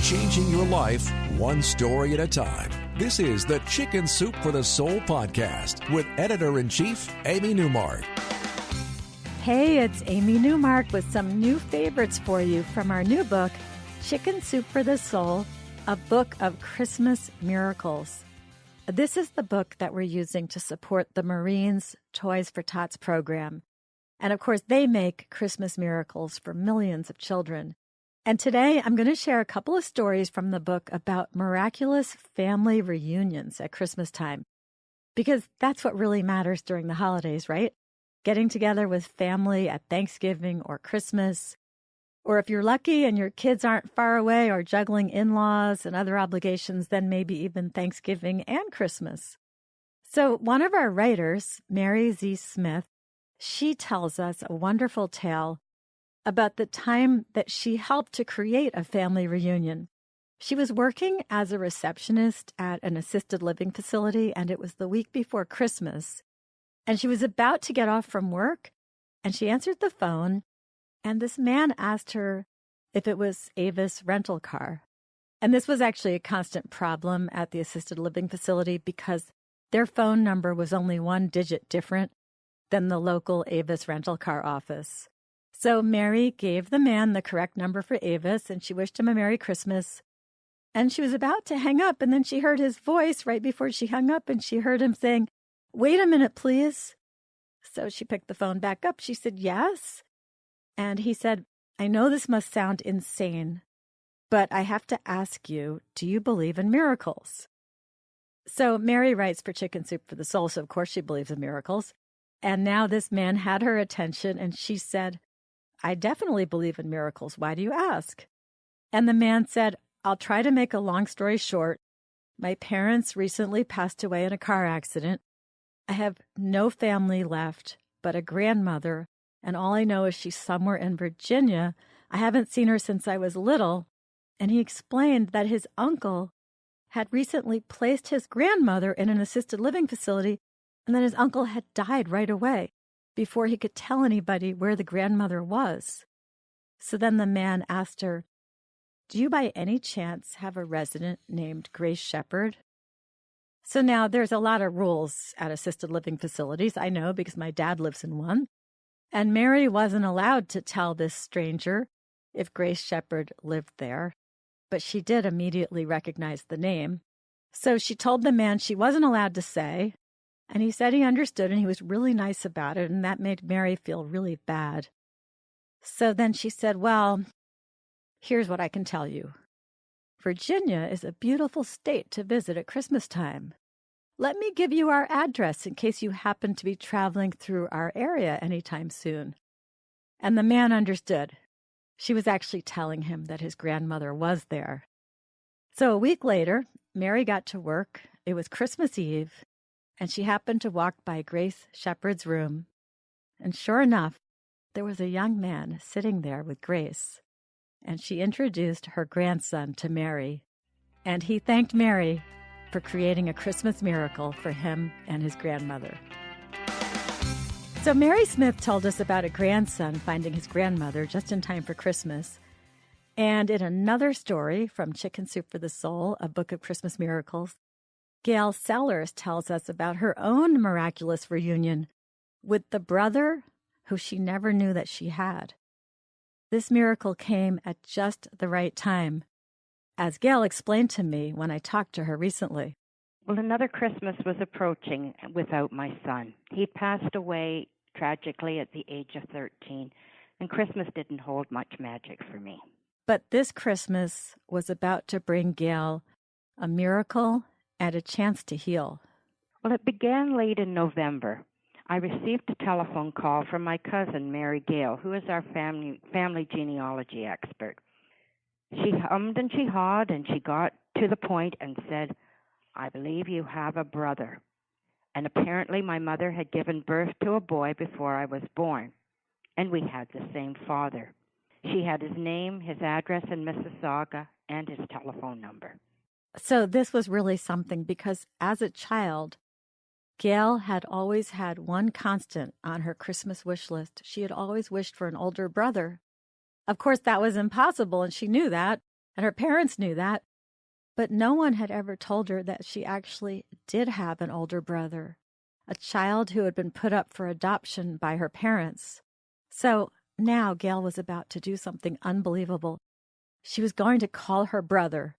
changing your life one story at a time. This is the Chicken Soup for the Soul podcast with Editor-in-Chief Amy Newmark. Hey, it's Amy Newmark with some new favorites for you from our new book, Chicken Soup for the Soul, a book of Christmas miracles. This is the book that we're using to support the Marines Toys for Tots program. And of course, they make Christmas miracles for millions of children. And today I'm going to share a couple of stories from the book about miraculous family reunions at Christmas time. Because that's what really matters during the holidays, right? Getting together with family at Thanksgiving or Christmas. Or if you're lucky and your kids aren't far away or juggling in-laws and other obligations, then maybe even Thanksgiving and Christmas. So one of our writers, Mary Z. Smith, she tells us a wonderful tale about the time that she helped to create a family reunion. She was working as a receptionist at an assisted living facility, and it was the week before Christmas. And she was about to get off from work, and she answered the phone, and this man asked her if it was Ava's rental car. And this was actually a constant problem at the assisted living facility because their phone number was only one digit different than the local Ava's rental car office. So Mary gave the man the correct number for Ava's, and she wished him a Merry Christmas. And she was about to hang up, and then she heard his voice right before she hung up, and she heard him saying, "Wait a minute, please." So she picked the phone back up. She said, "Yes." And he said, "I know this must sound insane, but I have to ask you, do you believe in miracles?" So Mary writes for Chicken Soup for the Soul, so of course she believes in miracles. And now this man had her attention, and she said, "I definitely believe in miracles. Why do you ask?" And the man said, "I'll try to make a long story short. My parents recently passed away in a car accident. I have no family left but a grandmother, and all I know is she's somewhere in Virginia. I haven't seen her since I was little." And he explained that his uncle had recently placed his grandmother in an assisted living facility, and that his uncle had died right away before he could tell anybody where the grandmother was. So then the man asked her, "Do you by any chance have a resident named Grace Shepherd?" So now there's a lot of rules at assisted living facilities. I know because my dad lives in one. And Mary wasn't allowed to tell this stranger if Grace Shepherd lived there, but she did immediately recognize the name. So she told the man she wasn't allowed to say, and he said he understood, and he was really nice about it, and that made Mary feel really bad. So then she said, "Well, here's what I can tell you. Virginia is a beautiful state to visit at Christmas time. Let me give you our address in case you happen to be traveling through our area anytime soon." And the man understood. She was actually telling him that his grandmother was there. So a week later, Mary got to work. It was Christmas Eve, and she happened to walk by Grace Shepherd's room. And sure enough, there was a young man sitting there with Grace. And she introduced her grandson to Mary. And he thanked Mary for creating a Christmas miracle for him and his grandmother. So Mary Smith told us about a grandson finding his grandmother just in time for Christmas. And in another story from Chicken Soup for the Soul, a book of Christmas miracles, Gail Sellers tells us about her own miraculous reunion with the brother who she never knew that she had. This miracle came at just the right time, as Gail explained to me when I talked to her recently. Well, another Christmas was approaching without my son. He passed away tragically at the age of 13, and Christmas didn't hold much magic for me. But this Christmas was about to bring Gail a miracle and a chance to heal. Well, it began late in November. I received a telephone call from my cousin, Mary Gale, who is our family genealogy expert. She hummed and she hawed, and she got to the point and said, "I believe you have a brother." And apparently my mother had given birth to a boy before I was born, and we had the same father. She had his name, his address in Mississauga, and his telephone number. So this was really something because as a child, Gail had always had one constant on her Christmas wish list. She had always wished for an older brother. Of course, that was impossible, and she knew that. And her parents knew that, but no one had ever told her that she actually did have an older brother, a child who had been put up for adoption by her parents. So now Gail was about to do something unbelievable. She was going to call her brother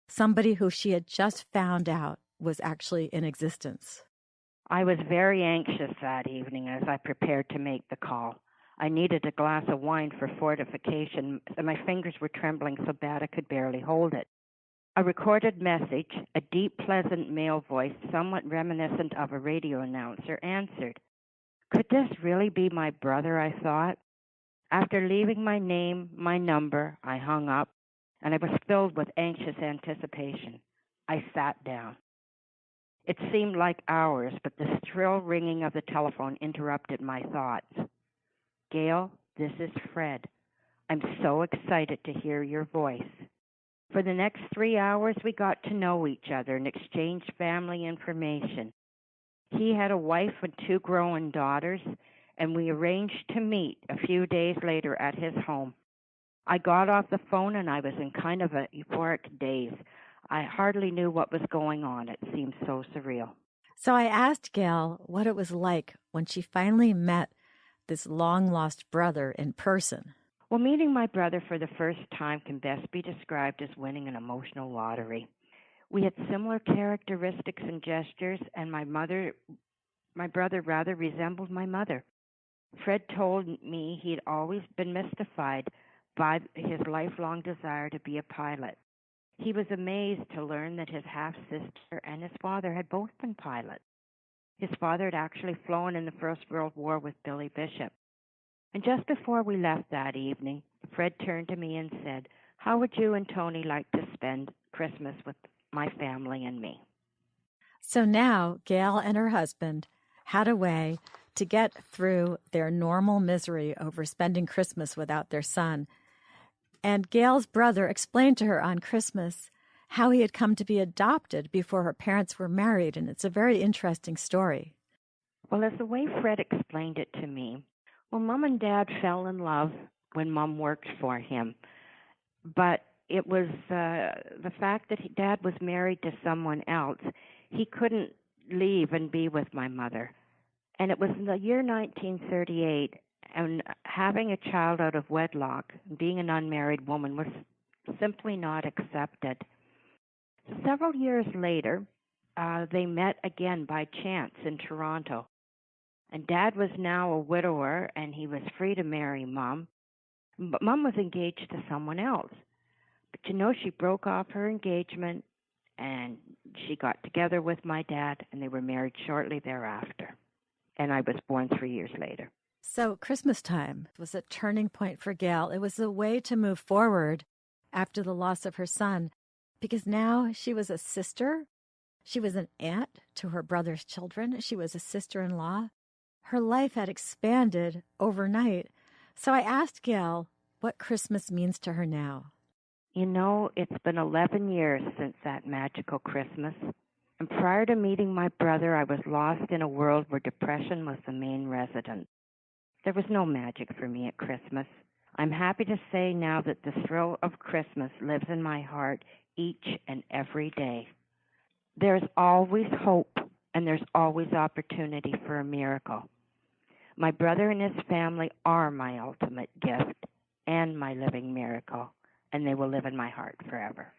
somebody who she had just found out was actually in existence. I was very anxious that evening as I prepared to make the call. I needed a glass of wine for fortification, and my fingers were trembling so bad I could barely hold it. A recorded message, a deep, pleasant male voice, somewhat reminiscent of a radio announcer, answered. Could this really be my brother, I thought. After leaving my name, my number, I hung up, and I was filled with anxious anticipation. I sat down. It seemed like hours, but the shrill ringing of the telephone interrupted my thoughts. Gail, this is Fred. I'm so excited to hear your voice. For the next 3 hours, we got to know each other and exchanged family information. He had a wife and 2 growing daughters, and we arranged to meet a few days later at his home. I got off the phone, and I was in kind of a euphoric daze. I hardly knew what was going on. It seemed so surreal. So I asked Gail what it was like when she finally met this long-lost brother in person. Well, meeting my brother for the first time can best be described as winning an emotional lottery. We had similar characteristics and gestures, and my brother rather resembled my mother. Fred told me he'd always been mystified by his lifelong desire to be a pilot. He was amazed to learn that his half-sister and his father had both been pilots. His father had actually flown in the First World War with Billy Bishop. And just before we left that evening, Fred turned to me and said, how would you and Tony like to spend Christmas with my family and me? So now Gail and her husband had a way to get through their normal misery over spending Christmas without their son. And Gail's brother explained to her on Christmas how he had come to be adopted before her parents were married, and it's a very interesting story. Well, as the way Fred explained it to me, well, Mom and Dad fell in love when Mom worked for him, but it was the fact that Dad was married to someone else. He couldn't leave and be with my mother. And it was in the year 1938, and having a child out of wedlock, being an unmarried woman, was simply not accepted. Several years later, they met again by chance in Toronto. And Dad was now a widower, and he was free to marry Mom. But Mom was engaged to someone else. But she broke off her engagement, and she got together with my dad, and they were married shortly thereafter. And I was born 3 years later. So Christmastime was a turning point for Gail. It was a way to move forward after the loss of her son, because now she was a sister. She was an aunt to her brother's children. She was a sister-in-law. Her life had expanded overnight. So I asked Gail what Christmas means to her now. It's been 11 years since that magical Christmas. And prior to meeting my brother, I was lost in a world where depression was the main resident. There was no magic for me at Christmas. I'm happy to say now that the thrill of Christmas lives in my heart each and every day. There's always hope, and there's always opportunity for a miracle. My brother and his family are my ultimate gift and my living miracle, and they will live in my heart forever.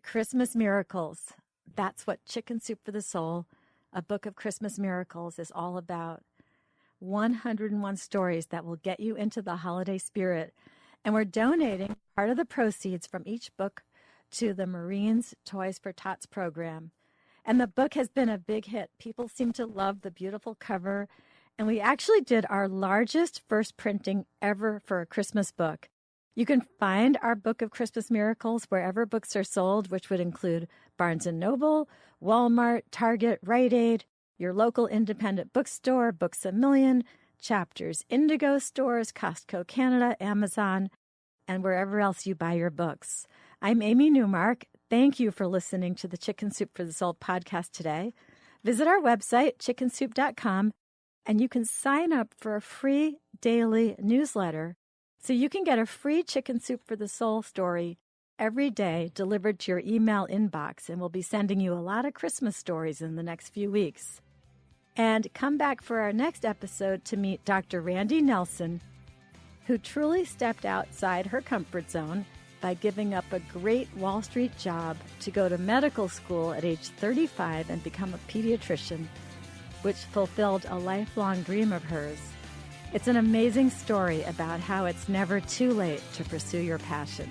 Christmas miracles. That's what Chicken Soup for the Soul, a book of Christmas miracles, is all about. 101 stories that will get you into the holiday spirit. And we're donating part of the proceeds from each book to the Marines Toys for Tots program. And the book has been a big hit. People seem to love the beautiful cover. And we actually did our largest first printing ever for a Christmas book. You can find our book of Christmas miracles wherever books are sold, which would include Barnes & Noble, Walmart, Target, Rite Aid, your local independent bookstore, Books A Million, Chapters, Indigo stores, Costco Canada, Amazon, and wherever else you buy your books. I'm Amy Newmark. Thank you for listening to the Chicken Soup for the Soul podcast today. Visit our website, chickensoup.com, and you can sign up for a free daily newsletter so you can get a free Chicken Soup for the Soul story every day delivered to your email inbox, and we'll be sending you a lot of Christmas stories in the next few weeks. And come back for our next episode to meet Dr. Randy Nelson, who truly stepped outside her comfort zone by giving up a great Wall Street job to go to medical school at age 35 and become a pediatrician, which fulfilled a lifelong dream of hers. It's an amazing story about how it's never too late to pursue your passion.